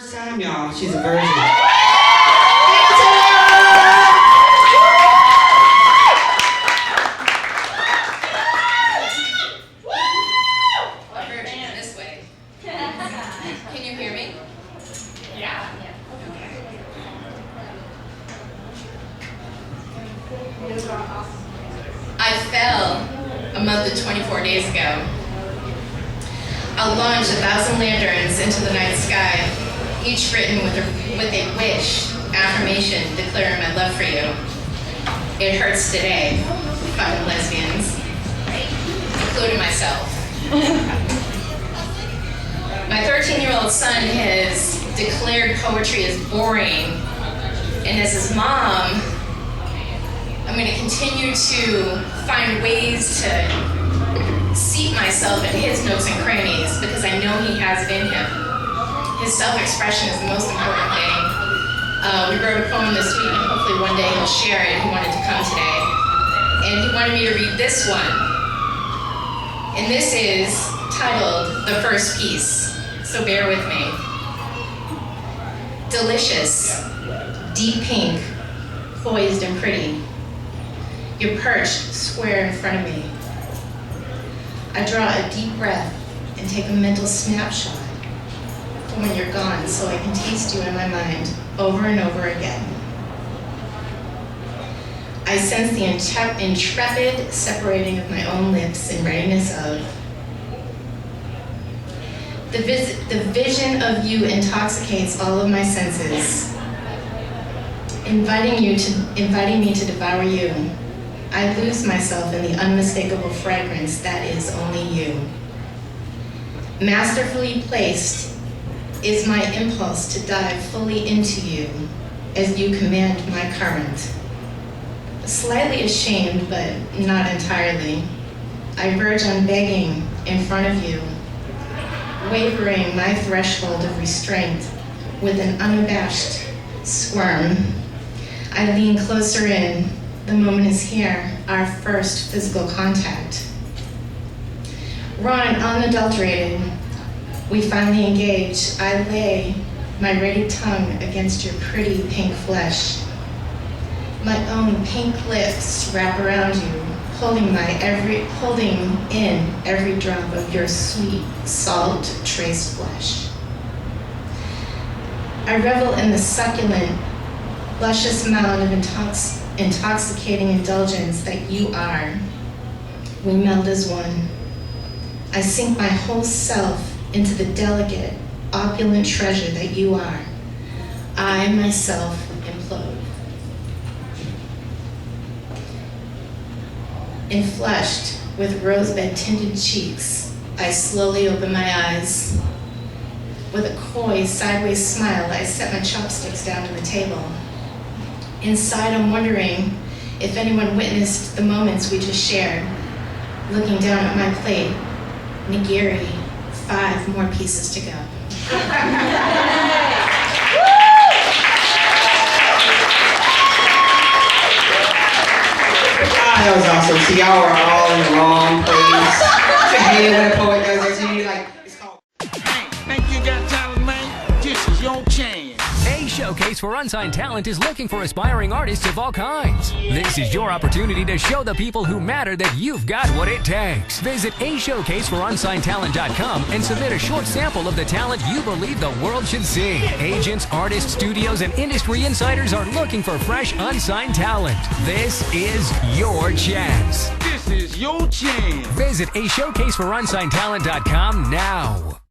First time, y'all, she's a virgin. This way. Can you hear me? Yeah. I fell a month and 24 days ago. I'll launch 1,000 lanterns into the night sky, each written with a wish, affirmation, declaring my love for you. It hurts today, fucking lesbians, including myself. My 13-year-old son has declared poetry as boring, and as his mom, I'm going to continue to find ways to seat myself in his nooks and crannies because I know he has it in him. His self-expression is the most important thing. We wrote a poem this week, and hopefully one day he'll share it. He wanted to come today. And he wanted me to read this one. And this is titled The First Piece, so bear with me. Delicious, deep pink, poised and pretty. You're perched square in front of me. I draw a deep breath and take a mental snapshot for when you're gone so I can taste you in my mind over and over again. I sense the intrepid separating of my own lips in readiness of. The vision of you intoxicates all of my senses, inviting me to devour you. I lose myself in the unmistakable fragrance that is only you. Masterfully placed is my impulse to dive fully into you as you command my current. Slightly ashamed, but not entirely, I verge on begging in front of you, wavering my threshold of restraint with an unabashed squirm. I lean closer in. The moment is here, our first physical contact. Raw and unadulterated, we finally engage. I lay my ready tongue against your pretty pink flesh. My own pink lips wrap around you, holding in every drop of your sweet, salt-traced flesh. I revel in the succulent, luscious mound of intoxicating indulgence that you are. We meld as one. I sink my whole self into the delicate, opulent treasure that you are. I myself implode. Influshed with rosebud-tinted cheeks, I slowly open my eyes. With a coy, sideways smile, I set my chopsticks down on the table. Inside, I'm wondering if anyone witnessed the moments we just shared. Looking down at my plate, nigiri, 5 more pieces to go. That was awesome. So y'all were all in the wrong place. I hate it when a poet does that to you. Like, it's called. Hey, think you got talent, man? This is your chance. A Showcase for Unsigned Talent is looking for aspiring artists of all kinds. This is your opportunity to show the people who matter that you've got what it takes. Visit ashowcaseforunsignedtalent.com and submit a short sample of the talent you believe the world should see. Agents, artists, studios, and industry insiders are looking for fresh, unsigned talent. This is your chance. This is your chance. Visit ashowcaseforunsignedtalent.com now.